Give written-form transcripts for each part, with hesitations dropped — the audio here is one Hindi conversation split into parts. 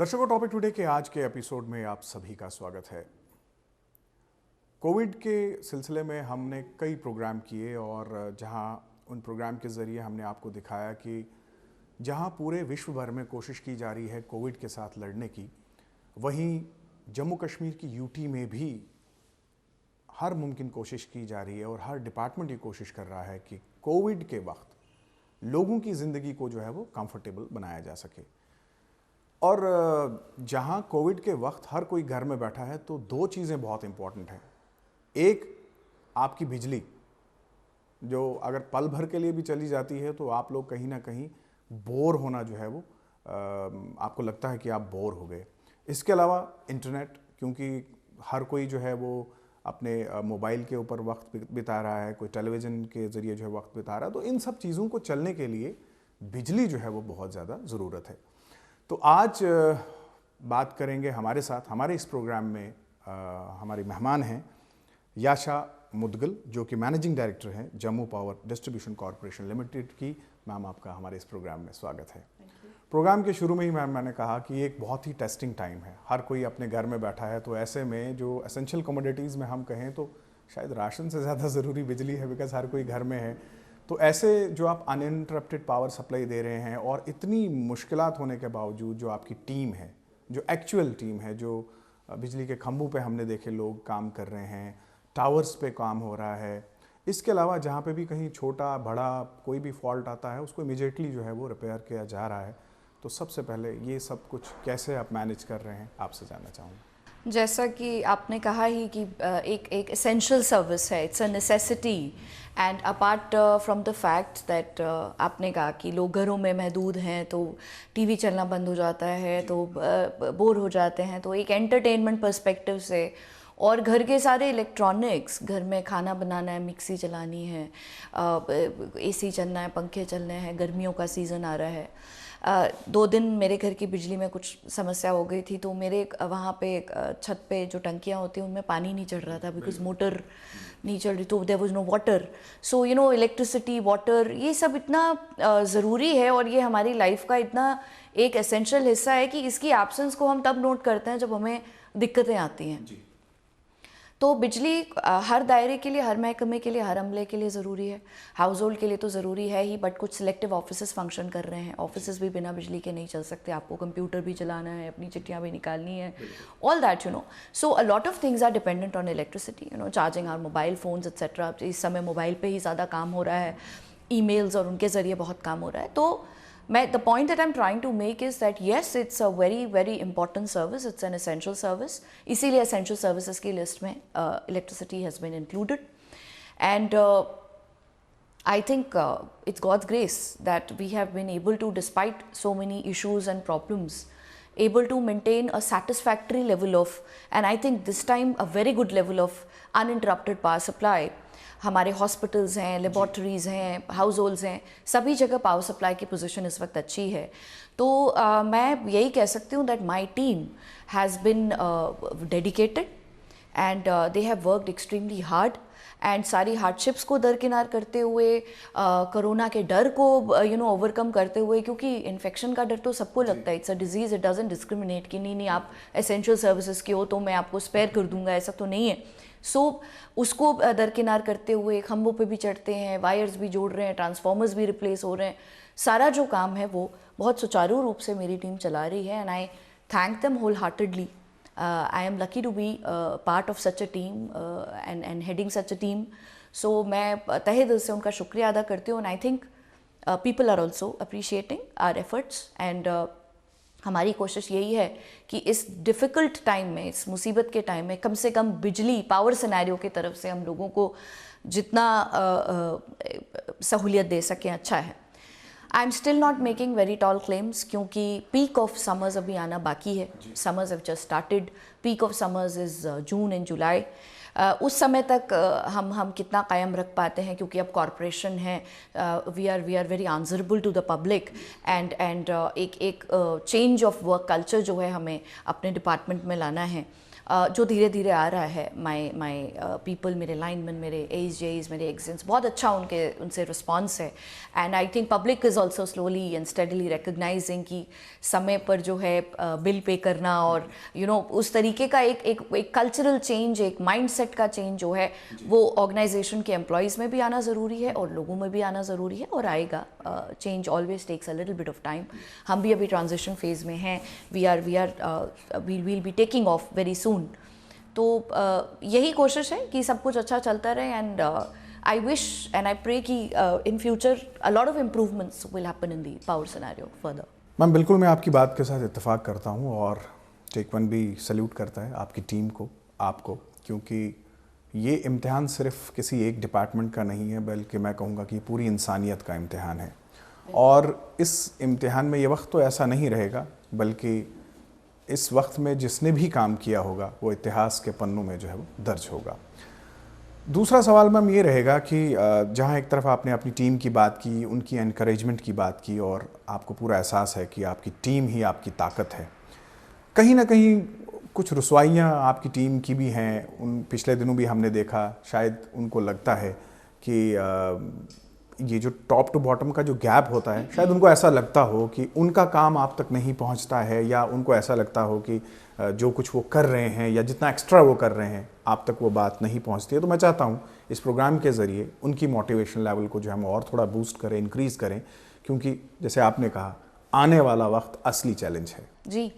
दर्शकों, टॉपिक टुडे के आज के एपिसोड में आप सभी का स्वागत है। कोविड के सिलसिले में हमने कई प्रोग्राम किए और जहां उन प्रोग्राम के ज़रिए हमने आपको दिखाया कि जहां पूरे विश्व भर में कोशिश की जा रही है कोविड के साथ लड़ने की, वहीं जम्मू कश्मीर की यूटी में भी हर मुमकिन कोशिश की जा रही है और हर डिपार्टमेंट ये कोशिश कर रहा है कि कोविड के वक्त लोगों की ज़िंदगी को जो है वो कंफर्टेबल बनाया जा सके। और जहां कोविड के वक्त हर कोई घर में बैठा है तो दो चीज़ें बहुत इम्पॉर्टेंट हैं। एक, आपकी बिजली, जो अगर पल भर के लिए भी चली जाती है तो आप लोग कहीं ना कहीं बोर होना जो है वो आपको लगता है कि आप बोर हो गए। इसके अलावा इंटरनेट, क्योंकि हर कोई जो है वो अपने मोबाइल के ऊपर वक्त बिता रहा है, कोई टेलीविज़न के ज़रिए जो है वक्त बिता रहा है, तो इन सब चीज़ों को चलने के लिए बिजली जो है वो बहुत ज़्यादा ज़रूरत है। तो आज बात करेंगे हमारे साथ, हमारे इस प्रोग्राम में हमारी मेहमान हैं याशा मुदगल, जो कि मैनेजिंग डायरेक्टर हैं Jammu power distribution corporation limited की। मैम, आपका हमारे इस प्रोग्राम में स्वागत है। प्रोग्राम के शुरू में ही मैम मैंने कहा कि एक बहुत ही टेस्टिंग टाइम है, हर कोई अपने घर में बैठा है, तो ऐसे में जो एसेंशियल कमोडिटीज़ में हम कहें तो शायद राशन से ज़्यादा ज़रूरी बिजली है, बिकॉज हर कोई घर में है। तो ऐसे जो आप अनइंटरप्टेड पावर सप्लाई दे रहे हैं और इतनी मुश्किलात होने के बावजूद जो आपकी टीम है, जो एक्चुअल टीम है, जो बिजली के खंभों पे हमने देखे लोग काम कर रहे हैं, टावर्स पे काम हो रहा है, इसके अलावा जहाँ पे भी कहीं छोटा बड़ा कोई भी फॉल्ट आता है उसको इमीडिएटली जो है वो रिपेयर किया जा रहा है। तो सबसे पहले ये सब कुछ कैसे आप मैनेज कर रहे हैं, आपसे जानना चाहूँगा। जैसा कि आपने कहा ही कि एक एसेंशियल सर्विस है, it's a necessity and apart from the fact that आपने कहा कि लोग घरों में महदूद हैं तो टीवी चलना बंद हो जाता है, तो बोर हो जाते हैं, तो एक एंटरटेनमेंट पर्सपेक्टिव से और घर के सारे इलेक्ट्रॉनिक्स, घर में खाना बनाना है, मिक्सी चलानी है, एसी चलना है, पंखे चलने हैं, गर्मियों का सीज़न आ रहा है। 2 दिन मेरे घर की बिजली में कुछ समस्या हो गई थी, तो मेरे वहाँ पे छत पे जो टंकियाँ होती हैं उनमें पानी नहीं चढ़ रहा था बिकॉज मोटर नहीं चल रही, तो there was no water. So you know, electricity, water, ये सब इतना ज़रूरी है और ये हमारी लाइफ का इतना एक एसेंशियल हिस्सा है कि इसकी एब्सेंस को हम तब नोट करते हैं जब हमें दिक्कतें आती हैं। तो बिजली हर दायरे के लिए, हर महकमे के लिए, हर अमले के लिए ज़रूरी है। हाउस होल्ड के लिए तो ज़रूरी है ही, बट कुछ सिलेक्टिव ऑफिसेस फंक्शन कर रहे हैं, ऑफिसेस भी बिना बिजली के नहीं चल सकते, आपको कंप्यूटर भी चलाना है, अपनी चिट्ठियाँ भी निकालनी है, all that you know. So a lot of things are dependent on electricity, you know, charging our mobile phones etcetera. इस समय मोबाइल पर ही ज़्यादा काम हो रहा है, ईमेल्स और उनके ज़रिए बहुत काम हो रहा है। तो the point that I'm trying to make is that yes, it's a very very important service, it's an essential service, इसीलिए essential services की list में electricity has been included, and I think it's God's grace that we have been able to, despite so many issues and problems, able to maintain a satisfactory level of, and I think this time a very good level of uninterrupted power supply. हमारे हॉस्पिटल्स हैं, लेबॉर्ट्रीज़ हैं, हाउस होल्ड्स हैं, सभी जगह पावर सप्लाई की पोजीशन इस वक्त अच्छी है। तो मैं यही कह सकती हूँ that my team has been dedicated and they have worked extremely hard, and सारी हार्डशिप्स को दरकिनार करते हुए, कोरोना के डर को यू नो ओवरकम करते हुए, क्योंकि इन्फेक्शन का डर तो सबको लगता है, it's a disease, it doesn't discriminate कि नहीं आप एसेंशियल सर्विसेज के हो तो मैं आपको स्पेयर कर दूंगा, ऐसा तो नहीं है। सो उसको दरकिनार करते हुए खंभों पे भी चढ़ते हैं, वायर्स भी जोड़ रहे हैं, ट्रांसफार्मर्स भी रिप्लेस हो रहे हैं, सारा जो काम है वो बहुत सुचारू रूप से मेरी टीम चला रही है, and I thank them wholeheartedly. I am lucky to be part of such a team and heading such a team. So मैं तहे दिल से उनका शुक्रिया अदा करती हूँ, and I think people are also appreciating our efforts, and हमारी कोशिश यही है कि इस डिफ़िकल्ट टाइम में, इस मुसीबत के टाइम में कम से कम बिजली पावर सिनेरियो की तरफ से हम लोगों को जितना सहूलियत दे सकें अच्छा है। I am still not making very tall claims, क्योंकि पीक ऑफ समर्स अभी आना बाकी है। Summers have just started, peak of summers is June and July. उस समय तक हम कितना कायम रख पाते हैं, क्योंकि अब कॉरपोरेशन है, we are very answerable to the public, and एक चेंज ऑफ वर्क कल्चर जो है हमें अपने डिपार्टमेंट में लाना है। जो धीरे धीरे आ रहा है। माई पीपल, मेरे लाइनमैन, मेरे एजेज, मेरे एग्जेंट्स, बहुत अच्छा उनसे रिस्पॉन्स है। And I think public is also slowly and steadily recognising कि समय पर जो है बिल पे करना और उस तरीके का एक कल्चरल चेंज, एक माइंडसेट का चेंज जो है वो ऑर्गेनाइजेशन के एम्प्लॉयज़ में भी आना ज़रूरी है और लोगों में भी आना ज़रूरी है, और आएगा। Change always takes a little bit of time. हम भी अभी ट्रांजिशन फेज़ में हैं। We will be taking off very soon. तो यही कोशिश है कि सब कुछ अच्छा चलता रहे। And I wish and I pray कि in future a lot of improvements will happen in the power scenario further. Ma'am बिल्कुल, मैं आपकी बात के साथ इत्तेफाक करता हूँ और टेक वन भी सल्यूट करता है आपकी टीम को, आपको, क्योंकि ये इम्तिहान सिर्फ किसी एक डिपार्टमेंट का नहीं है, बल्कि मैं कहूँगा कि पूरी इंसानियत का इम्तिहान है। और इस इम्तिहान में ये वक्त तो ऐसा नहीं रहेगा, बल्कि इस वक्त में जिसने भी काम किया होगा वो इतिहास के पन्नों में जो है वो दर्ज होगा। दूसरा सवाल मैम ये रहेगा कि जहाँ एक तरफ आपने अपनी टीम की बात की, उनकी एनकरेजमेंट की बात की, और आपको पूरा एहसास है कि आपकी टीम ही आपकी ताकत है, कहीं ना कहीं कुछ रुसवाइयाँ आपकी टीम की भी हैं। उन पिछले दिनों भी हमने देखा, शायद उनको लगता है कि ये जो टॉप टू बॉटम का जो गैप होता है, शायद उनको ऐसा लगता हो कि उनका काम आप तक नहीं पहुंचता है, या उनको ऐसा लगता हो कि जो कुछ वो कर रहे हैं या जितना एक्स्ट्रा वो कर रहे हैं आप तक वो बात नहीं पहुंचती है। तो मैं चाहता हूं इस प्रोग्राम के ज़रिए उनकी मोटिवेशन लेवल को जो हम और थोड़ा बूस्ट करें, इंक्रीज़ करें, क्योंकि जैसे आपने कहा आने वाला वक्त असली चैलेंज है। जी,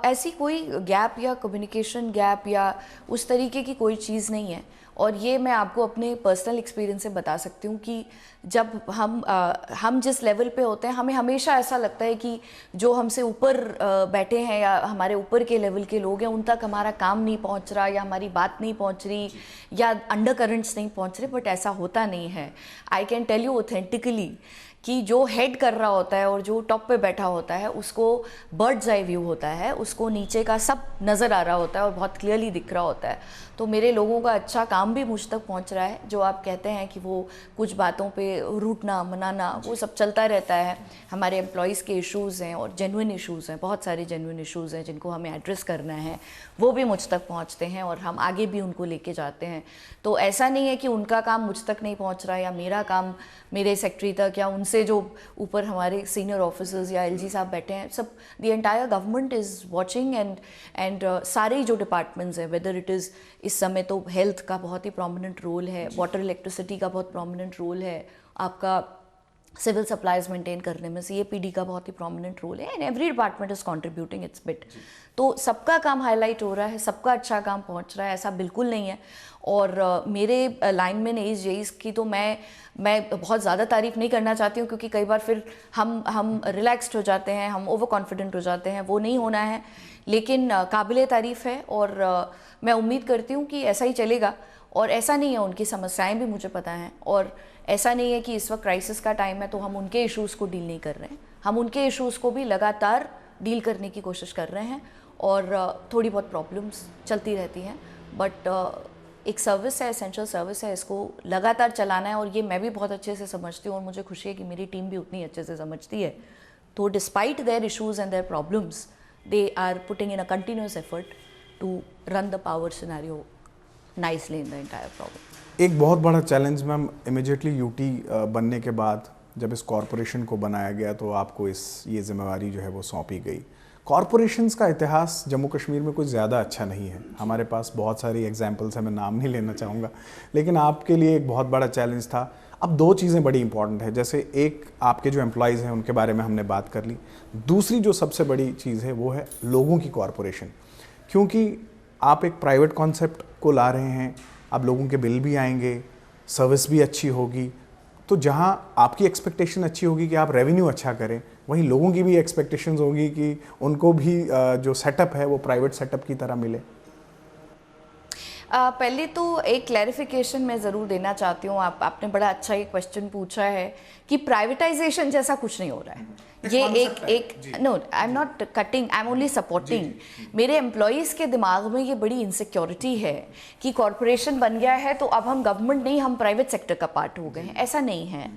ऐसी कोई गैप या कम्युनिकेशन गैप या उस तरीके की कोई चीज़ नहीं है। और ये मैं आपको अपने पर्सनल एक्सपीरियंस से बता सकती हूँ कि जब हम जिस लेवल पे होते हैं, हमें हमेशा ऐसा लगता है कि जो हमसे ऊपर बैठे हैं या हमारे ऊपर के लेवल के लोग हैं, उन तक हमारा काम नहीं पहुँच रहा या हमारी बात नहीं पहुँच रही या अंडर करंट्स नहीं पहुँच रहे, बट ऐसा होता नहीं है। I can tell you authentically कि जो हेड कर रहा होता है और जो टॉप पे बैठा होता है उसको बर्ड्स आई व्यू होता है, उसको नीचे का सब नज़र आ रहा होता है और बहुत क्लियरली दिख रहा होता है। तो मेरे लोगों का अच्छा काम भी मुझ तक पहुंच रहा है। जो आप कहते हैं कि वो कुछ बातों पे रूठना मनाना, वो सब चलता रहता है। हमारे एम्प्लॉयज़ के इश्यूज़ हैं और जेन्युइन इश्यूज़ हैं, बहुत सारे जेन्युइन इश्यूज़ हैं जिनको हमें एड्रेस करना है, वो भी मुझ तक पहुँचते हैं और हम आगे भी उनको लेके जाते हैं। तो ऐसा नहीं है कि उनका काम मुझ तक नहीं पहुँच रहा या मेरा काम मेरे सेक्रेटरी तक या उनसे जो ऊपर हमारे सीनियर ऑफिसर्स या एलजी साहब बैठे हैं, सब the entire government is watching and सारे जो डिपार्टमेंट्स हैं, वेदर इट इज़ इस समय तो हेल्थ का बहुत ही प्रोमिनेंट रोल है, वाटर इलेक्ट्रिसिटी का बहुत प्रोमिनेंट रोल है, आपका सिविल सप्लाईज मेंटेन करने में CAPD का बहुत ही प्रोमिनेंट रोल है, and every department is contributing it's bit. तो सबका काम हाईलाइट हो रहा है, सबका अच्छा काम पहुंच रहा है, ऐसा बिल्कुल नहीं है। और मेरे लाइनमैन एजेस की तो मैं बहुत ज़्यादा तारीफ़ नहीं करना चाहती हूँ, क्योंकि कई बार फिर हम रिलैक्स्ड हो जाते हैं, हम ओवर कॉन्फिडेंट हो जाते हैं, वो नहीं होना है। लेकिन काबिले तारीफ़ है और मैं उम्मीद करती हूँ कि ऐसा ही चलेगा। और ऐसा नहीं है, उनकी समस्याएं भी मुझे पता हैं, और ऐसा नहीं है कि इस वक्त क्राइसिस का टाइम है तो हम उनके इश्यूज़ को डील नहीं कर रहे हैं। हम उनके इश्यूज़ को भी लगातार डील करने की कोशिश कर रहे हैं, और थोड़ी बहुत प्रॉब्लम्स चलती रहती हैं, बट एक सर्विस है, एसेंशियल सर्विस है, इसको लगातार चलाना है। और ये मैं भी बहुत अच्छे से समझती हूँ और मुझे खुशी है कि मेरी टीम भी उतनी अच्छे से समझती है। तो despite their issues and their problems, they are putting in a continuous effort to run the power scenario nicely in the entire problem. एक बहुत बड़ा चैलेंज मैम, इमीडिएटली यूटी बनने के बाद जब इस कॉरपोरेशन को बनाया गया तो आपको ये जिम्मेवारी जो है वो सौंपी गई। कॉरपोरेशंस का इतिहास जम्मू कश्मीर में कुछ ज़्यादा अच्छा नहीं है। हमारे पास बहुत सारी एग्जांपल्स हैं, मैं नाम नहीं लेना चाहूँगा, लेकिन आपके लिए एक बहुत बड़ा चैलेंज था। अब दो चीज़ें बड़ी इंपॉर्टेंट है, जैसे एक आपके जो एम्प्लॉयज़ हैं उनके बारे में हमने बात कर ली, दूसरी जो सबसे बड़ी चीज़ है वो है लोगों की कॉरपोरेशन। क्योंकि आप एक प्राइवेट कॉन्सेप्ट को ला रहे हैं, अब लोगों के बिल भी आएंगे, सर्विस भी अच्छी होगी, तो जहां आपकी एक्सपेक्टेशन अच्छी होगी कि आप रेवेन्यू अच्छा करें, वहीं लोगों की भी एक्सपेक्टेशंस होगी कि उनको भी जो सेटअप है वो प्राइवेट सेटअप की तरह मिले। पहले तो एक क्लैरिफिकेशन मैं ज़रूर देना चाहती हूँ। आपने बड़ा अच्छा एक क्वेश्चन पूछा है कि प्राइवेटाइजेशन जैसा कुछ नहीं हो रहा है। ये एक no, I am not cutting, I am only supporting. मेरे एम्प्लॉयज़ के दिमाग में ये बड़ी इनसिक्योरिटी है कि कॉरपोरेशन बन गया है तो अब हम गवर्नमेंट नहीं, हम प्राइवेट सेक्टर का पार्ट हो गए हैं। ऐसा नहीं है।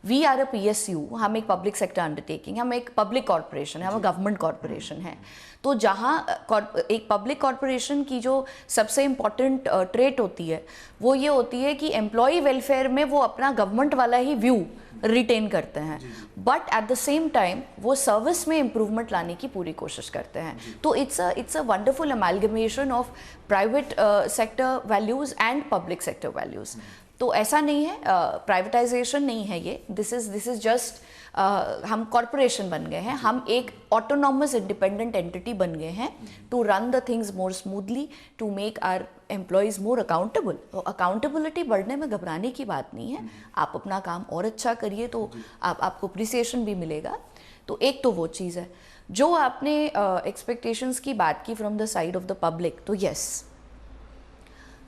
वी आर अ PSU, हम एक पब्लिक सेक्टर अंडरटेकिंग, हम एक पब्लिक कॉरपोरेशन है, हम गवर्नमेंट कॉरपोरेशन है। तो जहाँ एक पब्लिक कॉरपोरेशन की जो सबसे इम्पॉर्टेंट ट्रेट होती है वो ये होती है कि एम्प्लॉय वेलफेयर में वो अपना गवर्नमेंट वाला ही व्यू रिटेन करते हैं, but at the same time वो सर्विस में इम्प्रूवमेंट लाने की पूरी कोशिश करते हैं। तो it's a wonderful amalgamation of private sector values and public sector values. तो ऐसा नहीं है, प्राइवेटाइजेशन नहीं है ये, दिस इज़ जस्ट हम कॉरपोरेशन बन गए हैं, हम एक ऑटोनॉमस इंडिपेंडेंट एंटिटी बन गए हैं to run the things more smoothly, to make our employees more accountable. तो अकाउंटेबिलिटी बढ़ने में घबराने की बात नहीं है, आप अपना काम और अच्छा करिए तो आपको अप्रिसिएशन भी मिलेगा। तो एक तो वो चीज़ है। जो आपने एक्सपेक्टेशंस की बात की from the side of the public, तो यस,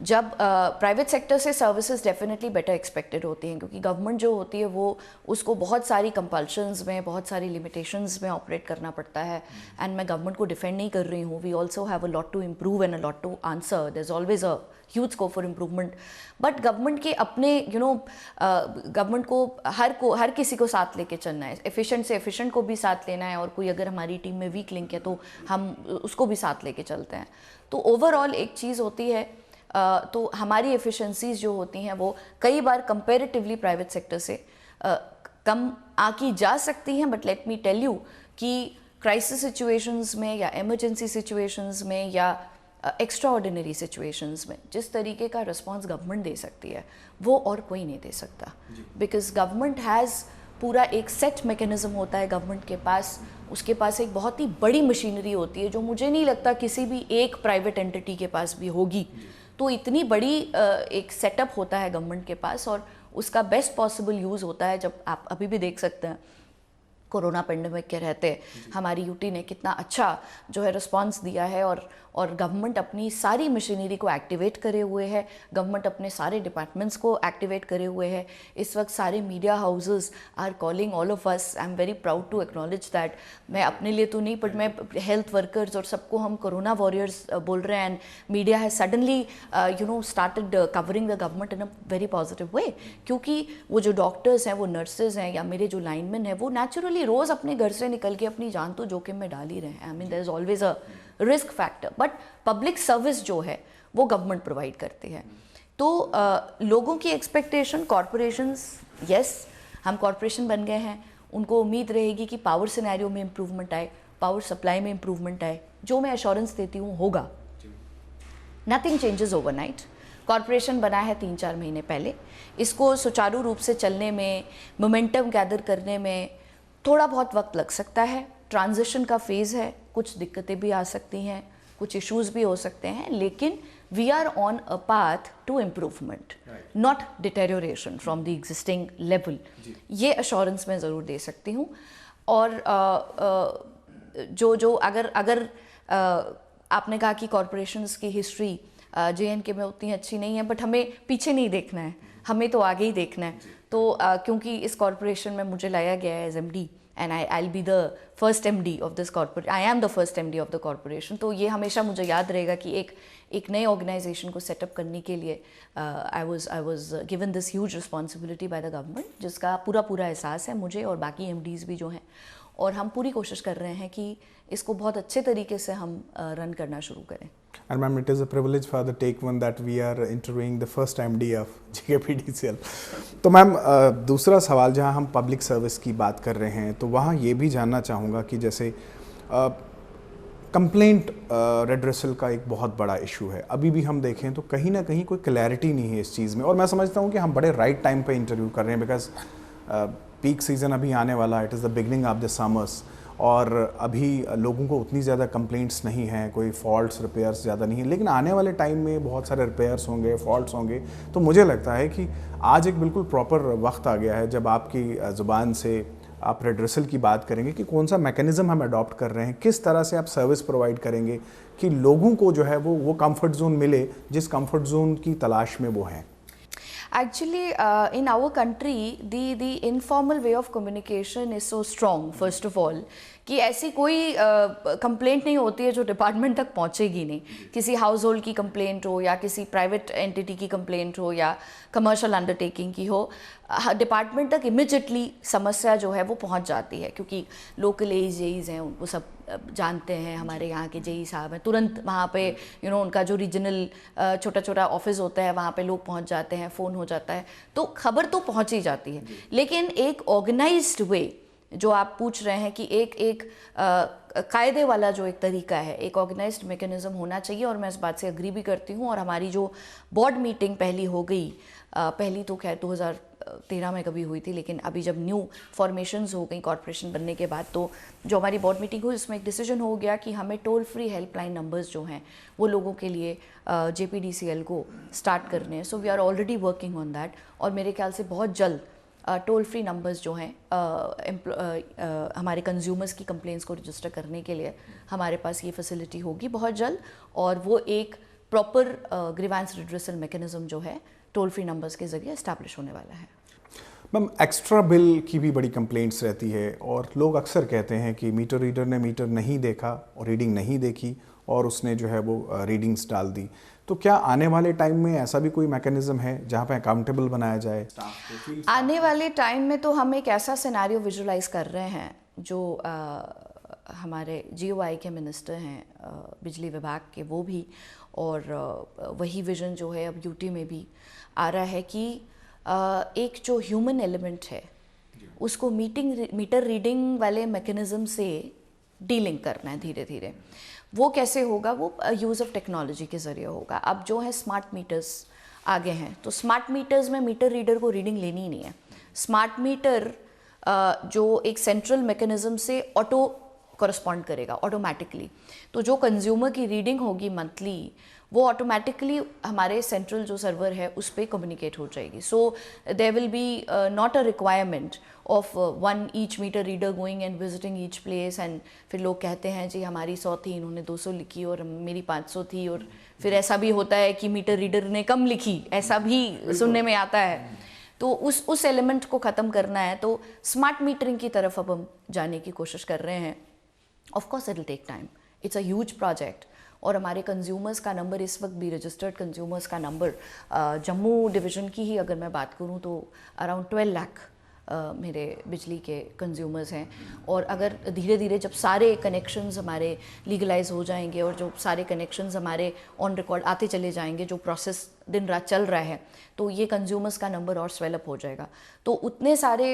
जब प्राइवेट सेक्टर से सर्विसेज डेफिनेटली बेटर एक्सपेक्टेड होती हैं, क्योंकि गवर्नमेंट जो होती है वो उसको बहुत सारी कंपल्शंस में, बहुत सारी लिमिटेशंस में ऑपरेट करना पड़ता है। एंड मैं गवर्नमेंट को डिफेंड नहीं कर रही हूँ, we also have a lot to improve and a lot to answer, there is always a huge scope for improvement. But government के अपने गवर्नमेंट को हर किसी को साथ लेके चलना है, एफिशिएंट से एफिशिएंट को भी साथ लेना है, और कोई अगर हमारी टीम में वीक लिंक है तो हम उसको भी साथ लेके चलते हैं। तो ओवरऑल एक चीज़ होती है, तो हमारी एफिशिएंसीज जो होती हैं वो कई बार कंपैरेटिवली प्राइवेट सेक्टर से कम आकी जा सकती हैं। But let me tell you कि क्राइसिस सिचुएशंस में या इमरजेंसी सिचुएशंस में या एक्स्ट्रा ऑर्डिनरी सिचुएशंस में जिस तरीके का रिस्पॉन्स गवर्नमेंट दे सकती है वो और कोई नहीं दे सकता, बिकॉज गवर्नमेंट हैज़ पूरा एक सेट मैकेनिज्म होता है गवर्नमेंट के पास, उसके पास एक बहुत ही बड़ी मशीनरी होती है जो मुझे नहीं लगता किसी भी एक प्राइवेट एंटिटी के पास भी होगी। तो इतनी बड़ी एक सेटअप होता है गवर्नमेंट के पास, और उसका बेस्ट पॉसिबल यूज़ होता है। जब आप अभी भी देख सकते हैं कोरोना पेंडेमिक के रहते हमारी यूटी ने कितना अच्छा जो है रिस्पांस दिया है, और गवर्नमेंट अपनी सारी मशीनरी को एक्टिवेट करे हुए है, गवर्नमेंट अपने सारे डिपार्टमेंट्स को एक्टिवेट करे हुए है। इस वक्त सारे media houses are calling all of us, I am very proud to acknowledge that. मैं अपने लिए तो नहीं, बट मैं हेल्थ वर्कर्स और सबको हम कोरोना वॉरियर्स बोल रहे हैं। एंड मीडिया है suddenly started covering the government in a very positive way, क्योंकि वो जो डॉक्टर्स हैं, वो नर्सेज हैं, या मेरे जो लाइनमैन हैं, वो नेचुरली रोज़ अपने घर से निकल के अपनी जान तो जोखिम में डाल ही रहे हैं। I mean there is always a risk factor, but public service जो है वो गवर्नमेंट प्रोवाइड करती है। तो लोगों की एक्सपेक्टेशन, कॉरपोरेशंस, यस हम कॉरपोरेशन बन गए हैं, उनको उम्मीद रहेगी कि पावर सिनेरियो में इम्प्रूवमेंट आए, पावर सप्लाई में इम्प्रूवमेंट आए। जो मैं एश्योरेंस देती हूँ होगा, नथिंग चेंजेस ओवरनाइट। कॉरपोरेशन बना है 3-4 महीने पहले, इसको सुचारू रूप से चलने में, मोमेंटम गैदर करने में थोड़ा बहुत वक्त लग सकता है। ट्रांजिशन का फेज़ है, कुछ दिक्कतें भी आ सकती हैं, कुछ इश्यूज भी हो सकते हैं, लेकिन we are on a path to improvement, not deterioration from the existing level. ये अश्योरेंस मैं ज़रूर दे सकती हूँ। और जो अगर आपने कहा कि कॉरपोरेशंस की हिस्ट्री JNK में उतनी अच्छी नहीं है, बट हमें पीछे नहीं देखना है, हमें तो आगे ही देखना है। तो क्योंकि इस कॉरपोरेशन में मुझे लाया गया है as MD, and I will be the first MD of this corporation, I am the first MD of the corporation. तो ये हमेशा मुझे याद रहेगा कि एक नए ऑर्गेनाइजेशन को सेटअप करने के लिए I was given this huge responsibility by the government, जिसका पूरा एहसास है मुझे और बाकी MDs भी जो हैं, और हम पूरी कोशिश कर रहे हैं कि इसको बहुत अच्छे तरीके से हम रन करना शुरू करें। And ma'am, it is a privilege for the Take One that we are interviewing the first MD of JKPDCL. तो मैम दूसरा सवाल, जहां हम पब्लिक सर्विस की बात कर रहे हैं, तो वहां ये भी जानना चाहूँगा कि जैसे कंप्लेंट रेड्रेसल का एक बहुत बड़ा इशू है। अभी भी हम देखें तो कहीं ना कहीं कोई क्लैरिटी नहीं है इस चीज़ में, और मैं समझता हूँ कि हम बड़े राइट टाइम पे इंटरव्यू कर रहे हैं, बिकॉज पीक सीज़न अभी आने वाला, it is the beginning of the summers, और अभी लोगों को उतनी ज़्यादा कंप्लेंट्स नहीं हैं, कोई फॉल्ट्स रिपेयर्स ज़्यादा नहीं है, लेकिन आने वाले टाइम में बहुत सारे रिपेयर्स होंगे, फॉल्ट्स होंगे। तो मुझे लगता है कि आज एक बिल्कुल प्रॉपर वक्त आ गया है जब आपकी ज़ुबान से आप रेड्रेसल की बात करेंगे कि कौन सा मैकेनिज़्म हम अडॉप्ट कर रहे हैं, किस तरह से आप सर्विस प्रोवाइड करेंगे कि लोगों को जो है वो कंफर्ट जोन मिले जिस कंफर्ट जोन की तलाश में वो हैं। Actually, in our country, the informal way of communication is so strong, first of all, कि ऐसी कोई कंप्लेंट नहीं होती है जो डिपार्टमेंट तक पहुंचेगी नहीं। किसी हाउस होल्ड की कंप्लेंट हो, या किसी प्राइवेट एंटिटी की कंप्लेंट हो, या कमर्शियल अंडरटेकिंग की हो, डिपार्टमेंट तक इमिजिएटली समस्या जो है वो पहुंच जाती है, क्योंकि लोकल जेईज हैं उनको सब जानते हैं, हमारे यहाँ के जेई साहब हैं, तुरंत वहाँ पे उनका जो रीजनल छोटा छोटा ऑफिस होता है वहाँ पे लोग पहुँच जाते हैं, फ़ोन हो जाता है, तो खबर तो पहुँच ही जाती है। लेकिन एक ऑर्गेनाइज्ड वे जो आप पूछ रहे हैं कि एक कायदे वाला जो एक तरीका है, एक ऑर्गेनाइज्ड मैकेनिज्म होना चाहिए, और मैं इस बात से अग्री भी करती हूँ। और हमारी जो बोर्ड मीटिंग पहली हो गई, पहली तो खैर 2013 में कभी हुई थी, लेकिन अभी जब न्यू फॉर्मेशंस हो गई कॉर्पोरेशन बनने के बाद, तो जो हमारी बोर्ड मीटिंग हुई उसमें एक डिसीजन हो गया कि हमें टोल फ्री हेल्पलाइन नंबर्स जो हैं वो लोगों के लिए JPDCL को स्टार्ट करने हैं। So we are already working on that, और मेरे ख्याल से बहुत जल्द टोल फ्री नंबर्स जो हैं हमारे कंज्यूमर्स की कंप्लेंट्स को रजिस्टर करने के लिए हमारे पास ये फैसिलिटी होगी बहुत जल्द, और वो एक प्रॉपर ग्रीवेंस रिड्रेसल मैकेनिज्म जो है टोल फ्री नंबर्स के ज़रिए इस्टेब्लिश होने वाला है। मैम, एक्स्ट्रा बिल की भी बड़ी कंप्लेंट्स रहती है, और लोग अक्सर कहते हैं कि मीटर रीडर ने मीटर नहीं देखा और रीडिंग नहीं देखी और उसने जो है वो रीडिंग्स डाल दी। तो क्या आने वाले टाइम में ऐसा भी कोई मैकेनिज्म है जहाँ पे अकाउंटेबल बनाया जाए? आने वाले टाइम में तो हम एक ऐसा सिनेरियो विजुलाइज कर रहे हैं जो हमारे GOI के मिनिस्टर हैं बिजली विभाग के, वो भी, और वही विजन जो है अब UT में भी आ रहा है कि एक जो ह्यूमन एलिमेंट है उसको मीटर रीडिंग वाले मैकेनिज्म से डीलिंक करना है धीरे धीरे। वो कैसे होगा? वो यूज़ ऑफ टेक्नोलॉजी के ज़रिए होगा। अब जो है स्मार्ट मीटर्स आगे हैं, तो स्मार्ट मीटर्स में मीटर रीडर को रीडिंग लेनी ही नहीं है। स्मार्ट मीटर जो एक सेंट्रल मैकेनिज्म से ऑटो कॉरस्पॉन्ड करेगा ऑटोमेटिकली, तो जो कंज्यूमर की रीडिंग होगी मंथली वो ऑटोमेटिकली हमारे सेंट्रल जो सर्वर है उस पर कम्युनिकेट हो जाएगी। So there will be not a requirement of one each meter reader going and visiting each place, and फिर लोग कहते हैं जी हमारी 100 थी, इन्होंने 200 लिखी और मेरी 500 थी, और फिर ऐसा भी होता है कि मीटर रीडर ने कम लिखी, ऐसा भी सुनने में आता है। तो उस एलिमेंट को ख़त्म करना है, तो स्मार्ट मीटरिंग की तरफ अब हम जाने की कोशिश कर रहे हैं। Of course it will take time, it's a huge project, और हमारे कंज्यूमर्स का नंबर इस वक्त भी, रजिस्टर्ड कंज्यूमर्स का नंबर जम्मू डिवीज़न की ही अगर मैं बात करूं तो अराउंड 12 लाख मेरे बिजली के कंज्यूमर्स हैं। और अगर धीरे धीरे जब सारे कनेक्शंस हमारे लीगलाइज हो जाएंगे और जो सारे कनेक्शंस हमारे ऑन रिकॉर्ड आते चले जाएंगे, जो प्रोसेस दिन रात चल रहा है, तो ये कंज्यूमर्स का नंबर और स्वेलअप हो जाएगा। तो उतने सारे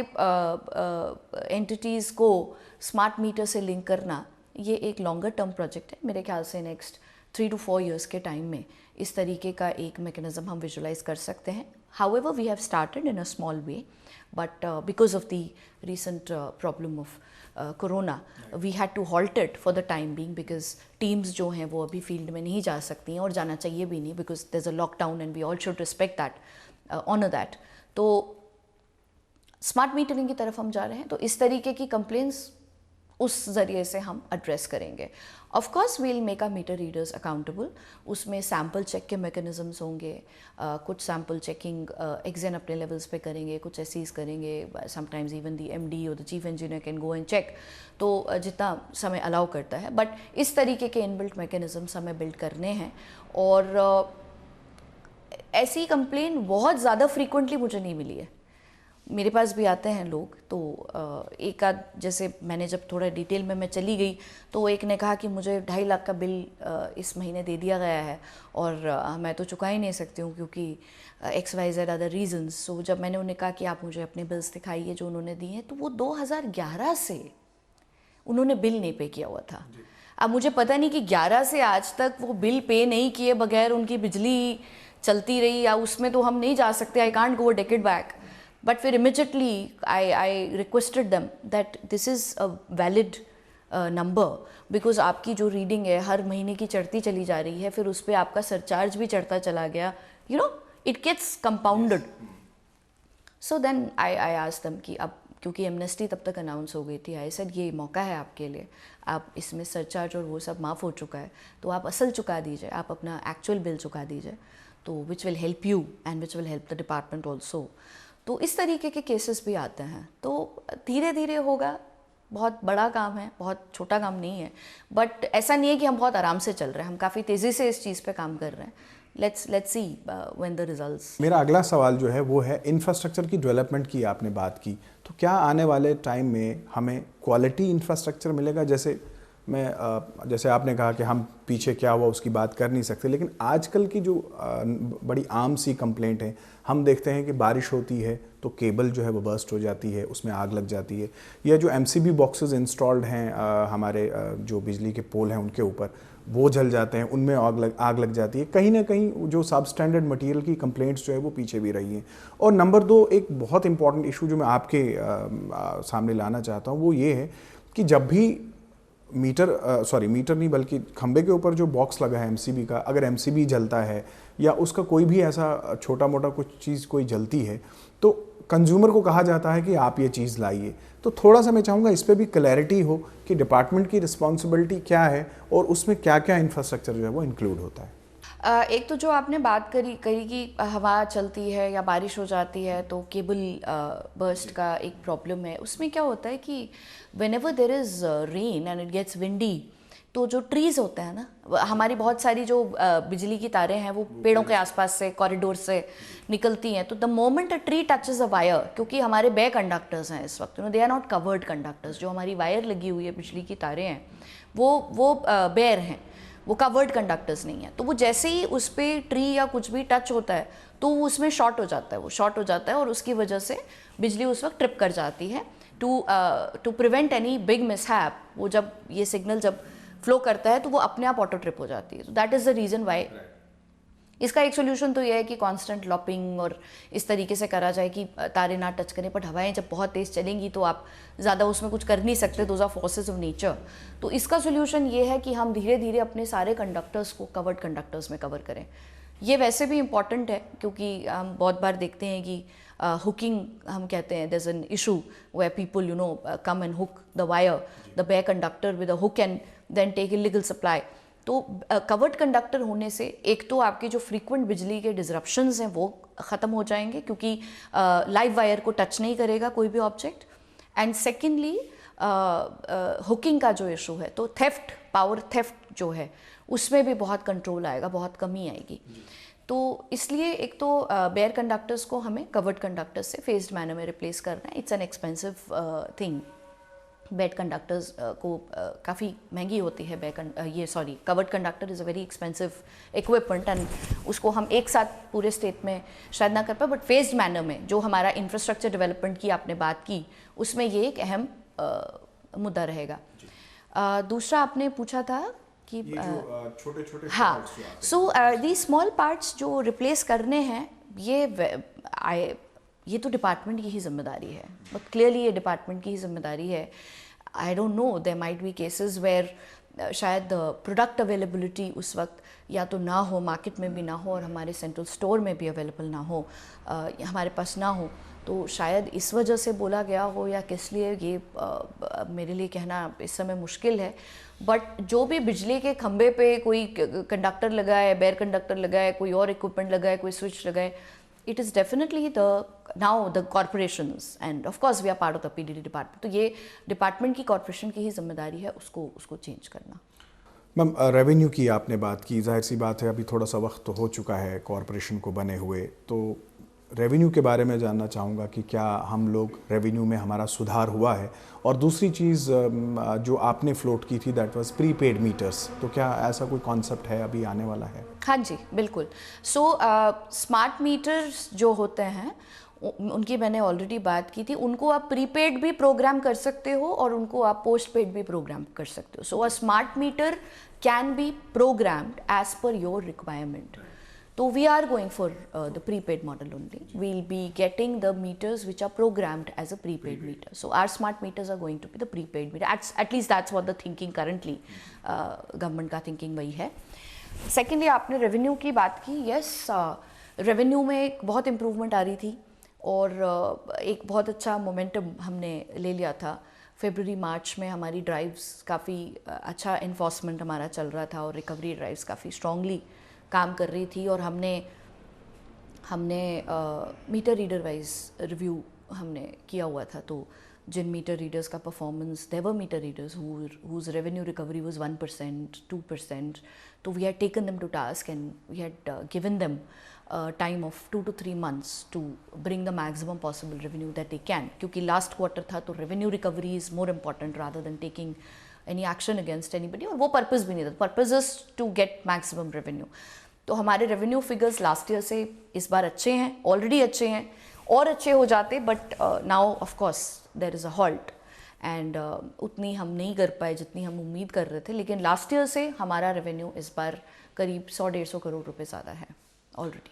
एंटिटीज़ को स्मार्ट मीटर से लिंक करना ये एक लॉन्गर टर्म प्रोजेक्ट है। मेरे ख्याल से नेक्स्ट 3 to 4 years के टाइम में इस तरीके का एक मैकेनिज्म हम विजुलाइज कर सकते हैं। However we have started in a small way, but because of the recent problem of corona we had to halt it for the time being, because teams जो हैं वो अभी फील्ड में नहीं जा सकती हैं और जाना चाहिए भी नहीं, because there is a lockdown and we all should respect that, honour that. तो स्मार्ट मीटरिंग की तरफ हम जा रहे हैं, तो इस तरीके की कंप्लेंट्स उस ज़रिए से हम एड्रेस करेंगे। Of course we will make our meter readers accountable, उसमें सैम्पल चेक के मैकेनिज्म्स होंगे, कुछ सैम्पल चेकिंग एग्जाम अपने लेवल्स पे करेंगे, कुछ एसीज करेंगे, समटाइम्स इवन द MD और the chief engineer can go and check, तो जितना समय अलाउ करता है। बट इस तरीके के इनबिल्ट मैकेनिज्म्स हमें बिल्ड करने हैं, और ऐसी कंप्लेन बहुत ज़्यादा फ्रीक्वेंटली मुझे नहीं मिली है। मेरे पास भी आते हैं लोग, तो एक आध, जैसे मैंने जब थोड़ा डिटेल में मैं चली गई तो एक ने कहा कि मुझे 2.5 लाख का बिल इस महीने दे दिया गया है और मैं तो चुका ही नहीं सकती हूँ क्योंकि XYZ अदर रीजंस। सो जब मैंने उन्हें कहा कि आप मुझे अपने बिल्स दिखाइए जो उन्होंने दिए हैं, तो वो 2011 से उन्होंने बिल नहीं पे किया हुआ था। अब मुझे पता नहीं कि 11 से आज तक वो बिल पे नहीं किए बगैर उनकी बिजली चलती रही, या उसमें तो हम नहीं जा सकते, I can't go decade back. But फिर immediately I requested them that this is a valid number, because आपकी जो रीडिंग है हर महीने की चढ़ती चली जा रही है, फिर उस पर आपका सरचार्ज भी चढ़ता चला गया, you know, it gets compounded. So then I asked them कि अब क्योंकि एमनेस्टी तब तक अनाउंस हो गई थी, आई सेड ये मौका है आपके लिए, आप इसमें सरचार्ज और वो सब माफ़ हो चुका है, तो आप असल चुका दीजिए, आप अपना एक्चुअल बिल चुका दीजिए, तो which will help you and which will help the department also. तो इस तरीके के केसेस भी आते हैं, तो धीरे धीरे होगा। बहुत बड़ा काम है, बहुत छोटा काम नहीं है, बट ऐसा नहीं है कि हम बहुत आराम से चल रहे हैं, हम काफ़ी तेज़ी से इस चीज़ पे काम कर रहे हैं। let's see when the results. मेरा अगला सवाल जो है वो है इंफ्रास्ट्रक्चर की डेवलपमेंट की आपने बात की, तो क्या आने वाले टाइम में हमें क्वालिटी इंफ्रास्ट्रक्चर मिलेगा? जैसे आपने कहा कि हम पीछे क्या हुआ उसकी बात कर नहीं सकते, लेकिन आजकल की जो बड़ी आम सी कंप्लेंट है, हम देखते हैं कि बारिश होती है तो केबल जो है वो बर्स्ट हो जाती है, उसमें आग लग जाती है, या जो एमसीबी बॉक्सेस इंस्टॉल्ड हैं हमारे जो बिजली के पोल हैं उनके ऊपर, वो जल जाते हैं, उनमें आग लग जाती है। कहीं ना कहीं जो सब स्टैंडर्ड मटेरियल की कंप्लेंट्स जो है वो पीछे भी रही हैं। और नंबर 2, एक बहुत इंपॉर्टेंट इशू जो मैं आपके सामने लाना चाहता हूँ वो ये है कि जब भी मीटर नहीं बल्कि खंबे के ऊपर जो बॉक्स लगा है एमसीबी का, अगर एमसीबी जलता है या उसका कोई भी ऐसा छोटा मोटा कुछ चीज़ कोई जलती है तो कंज्यूमर को कहा जाता है कि आप ये चीज़ लाइए। तो थोड़ा सा मैं चाहूँगा इस पर भी क्लैरिटी हो कि डिपार्टमेंट की रिस्पॉन्सिबिलिटी क्या है और उसमें क्या क्या इंफ्रास्ट्रक्चर जो है वो इंक्लूड होता है। एक तो जो आपने बात करी कि हवा चलती है या बारिश हो जाती है तो केबल बर्स्ट का एक प्रॉब्लम है। उसमें क्या होता है कि whenever there is rain and it gets windy, तो जो ट्रीज़ होते हैं ना, हमारी बहुत सारी जो बिजली की तारें हैं वो पेड़ों के आसपास से, कॉरिडोर से निकलती हैं, तो the moment a tree touches a wire, क्योंकि हमारे बे कंडक्टर्स हैं इस वक्त, they are not covered conductors, जो हमारी वायर लगी हुई है बिजली की तारें हैं वो बेयर हैं, वो कवर्ड कंडक्टर्स नहीं है। तो वो जैसे ही उस पर ट्री या कुछ भी टच होता है तो वो उसमें शॉर्ट हो जाता है, वो शॉर्ट हो जाता है और उसकी वजह से बिजली उस वक्त ट्रिप कर जाती है। To prevent any big mishap, वो जब ये सिग्नल जब फ्लो करता है तो वो अपने आप ऑटो ट्रिप हो जाती है। तो that is the reason why. इसका एक सोल्यूशन तो ये है कि कांस्टेंट लॉपिंग और इस तरीके से करा जाए कि तारे ना टच करें, बट हवाएं जब बहुत तेज़ चलेंगी तो आप ज़्यादा उसमें कुछ कर नहीं सकते, those are forces of nature. तो इसका सोल्यूशन ये है कि हम धीरे धीरे अपने सारे कंडक्टर्स को कवर्ड कंडक्टर्स में कवर करें। ये वैसे भी इम्पॉर्टेंट है क्योंकि हम बहुत बार देखते हैं कि हुकिंग हम कहते हैं, there's an issue where people come and hook the wire, the bare conductor with a hook and then take illegal supply। तो कवर्ड कंडक्टर होने से एक तो आपके जो फ्रीक्वेंट बिजली के डिसरप्शंस हैं वो ख़त्म हो जाएंगे क्योंकि लाइव वायर को टच नहीं करेगा कोई भी ऑब्जेक्ट, एंड सेकेंडली हुकिंग का जो इशू है तो थेफ्ट, पावर थेफ्ट जो है उसमें भी बहुत कंट्रोल आएगा, बहुत कमी आएगी। तो इसलिए एक तो बेयर कंडक्टर्स को हमें कवर्ड कंडक्टर्स से फेज्ड मैनर में रिप्लेस करना है। It's an expensive thing. Bed conductors को काफ़ी महंगी होती है। Covered conductor is a very expensive equipment and उसको हम एक साथ पूरे स्टेट में शायद ना कर पाए, बट फेज्ड मैनर में जो हमारा इंफ्रास्ट्रक्चर डेवलपमेंट की आपने बात की उसमें ये एक अहम मुद्दा रहेगा। दूसरा आपने पूछा था कि छोटे-छोटे हाँ, सो दी स्मॉल पार्ट्स जो रिप्लेस करने हैं ये तो डिपार्टमेंट की ही जिम्मेदारी है, बट क्लियरली ये डिपार्टमेंट की ही जिम्मेदारी है। I don't know, there might be cases where शायद प्रोडक्ट अवेलेबिलिटी उस वक्त या तो ना हो, मार्केट में भी ना हो और हमारे सेंट्रल स्टोर में भी अवेलेबल ना हो, हमारे पास ना हो, तो शायद इस वजह से बोला गया हो या किस लिए, ये मेरे लिए कहना इस समय मुश्किल है। बट जो भी बिजली के खंबे पे कोई कंडक्टर लगा है, बेयर कंडक्टर लगा है, कोई और इक्विपमेंट लगा है, कोई स्विच लगा है, it is definitely now the corporations and of course we are part of the PDD department। तो ये डिपार्टमेंट की कॉर्पोरेशन की ही जिम्मेदारी है उसको चेंज करना। मैम, रेवेन्यू की आपने बात की, जाहिर सी बात है अभी थोड़ा सा वक्त तो हो चुका है कॉरपोरेशन को बने हुए, तो रेवेन्यू के बारे में जानना चाहूँगा कि क्या हम लोग रेवेन्यू में हमारा सुधार हुआ है, और दूसरी चीज़ जो आपने फ्लोट की थी दैट वाज प्रीपेड मीटर्स, तो क्या ऐसा कोई कॉन्सेप्ट है अभी आने वाला है? हाँ जी, बिल्कुल। सो स्मार्ट मीटर्स जो होते हैं उनकी मैंने ऑलरेडी बात की थी, उनको आप प्रीपेड भी प्रोग्राम कर सकते हो और उनको आप पोस्ट पेड भी प्रोग्राम कर सकते हो। So a smart meter can be programmed as per your requirement. So we are going for the prepaid model only. We'll be getting the meters which are programmed as a prepaid meter. So our smart meters are going to be the prepaid meter. At least that's what the thinking currently, government का thinking वही है. Secondly, आपने revenue की बात की. Yes, revenue में एक बहुत improvement आ रही थी और एक बहुत अच्छा momentum हमने ले लिया था. February मार्च में हमारी ड्राइव्स काफ़ी अच्छा enforcement हमारा चल रहा था और recovery ड्राइव्स काफ़ी strongly काम कर रही थी और हमने मीटर रीडर वाइज रिव्यू हमने किया हुआ था, तो जिन मीटर रीडर्स का performance, they were meter readers whose revenue recovery was 1%, 2%, तो we had taken them to task and we had given them time of 2 to 3 months to bring the maximum possible revenue that they can, क्योंकि लास्ट क्वार्टर था तो revenue recovery is more important rather than taking any action against anybody, और वो पर्पस भी नहीं था, purpose is to get maximum revenue. तो हमारे रेवेन्यू फिगर्स लास्ट ईयर से इस बार अच्छे हैं, ऑलरेडी अच्छे हैं, और अच्छे हो जाते, but now of course there is a halt and उतनी हम नहीं कर पाए जितनी हम उम्मीद कर रहे थे, लेकिन लास्ट ईयर से हमारा रेवेन्यू इस बार करीब 100-150 करोड़ रुपए ज़्यादा है ऑलरेडी।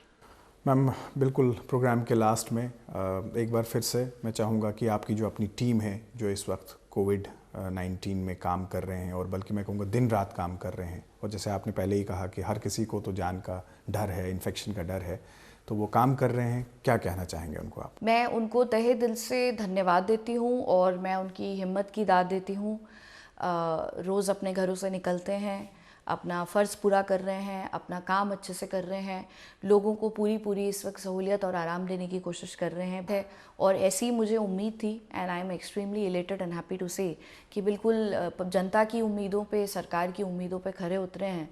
मैम, बिल्कुल प्रोग्राम के लास्ट में एक बार फिर से मैं चाहूँगा कि आपकी जो अपनी टीम है जो इस वक्त कोविड-19 में काम कर रहे हैं, और बल्कि मैं कहूँगा दिन रात काम कर रहे हैं, और जैसे आपने पहले ही कहा कि हर किसी को तो जान का डर है, इन्फेक्शन का डर है, तो वो काम कर रहे हैं, क्या कहना चाहेंगे उनको आप? मैं उनको तहे दिल से धन्यवाद देती हूँ और मैं उनकी हिम्मत की दाद देती हूँ। रोज़ अपने घरों से निकलते हैं, अपना फ़र्ज़ पूरा कर रहे हैं, अपना काम अच्छे से कर रहे हैं, लोगों को पूरी इस वक्त सहूलियत और आराम देने की कोशिश कर रहे हैं, और ऐसी मुझे उम्मीद थी and I am extremely elated and happy to say कि बिल्कुल जनता की उम्मीदों पे, सरकार की उम्मीदों पे खरे उतरे हैं।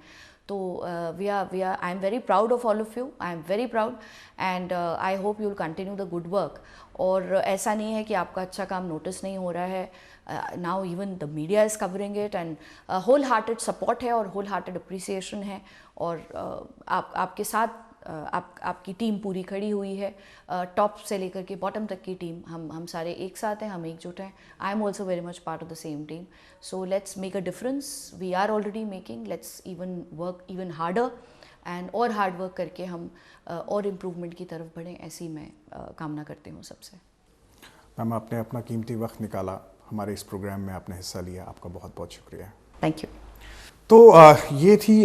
तो आई am very proud of all of you, I am very proud and I hope you will continue the good work. और ऐसा नहीं है कि आपका अच्छा काम नोटिस नहीं हो रहा है, now even the media is covering it and whole hearted support है और होल हार्टेड अप्रिसिएशन है, और आपके साथ आपकी टीम पूरी खड़ी हुई है, टॉप से लेकर के बॉटम तक की टीम, हम सारे एक साथ हैं, हम एकजुट हैं। I am also very much part of the same team, so let's make a difference, we are already making, let's even work even harder and और हार्ड वर्क करके हम और इम्प्रूवमेंट की तरफ बढ़ें, ऐसी मैं कामना करती हूँ सबसे। मैम, आपने अपना कीमती वक्त निकाला, हमारे इस प्रोग्राम में आपने हिस्सा लिया, आपका बहुत बहुत शुक्रिया। Thank you. तो ये थी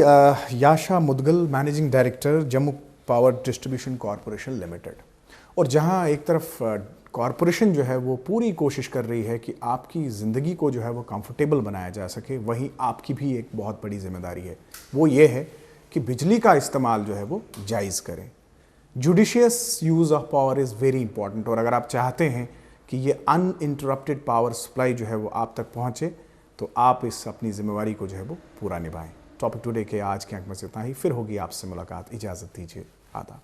Yasha Mudgal, managing director Jammu power distribution corporation limited. और जहां एक तरफ कॉरपोरेशन जो है वो पूरी कोशिश कर रही है कि आपकी ज़िंदगी को जो है वो कंफर्टेबल बनाया जा सके, वहीं आपकी भी एक बहुत बड़ी जिम्मेदारी है, वो ये है कि बिजली का इस्तेमाल जो है वो जायज़ करें। Judicious use of power is very important, और अगर आप चाहते हैं कि ये अनइंटरप्टेड पावर सप्लाई जो है वो आप तक पहुँचे, तो आप इस अपनी जिम्मेवारी को जो है वो पूरा निभाएं। टॉपिक टुडे के आज के अंक में से इतना ही, फिर होगी आपसे मुलाकात, इजाज़त दीजिए, आदाब।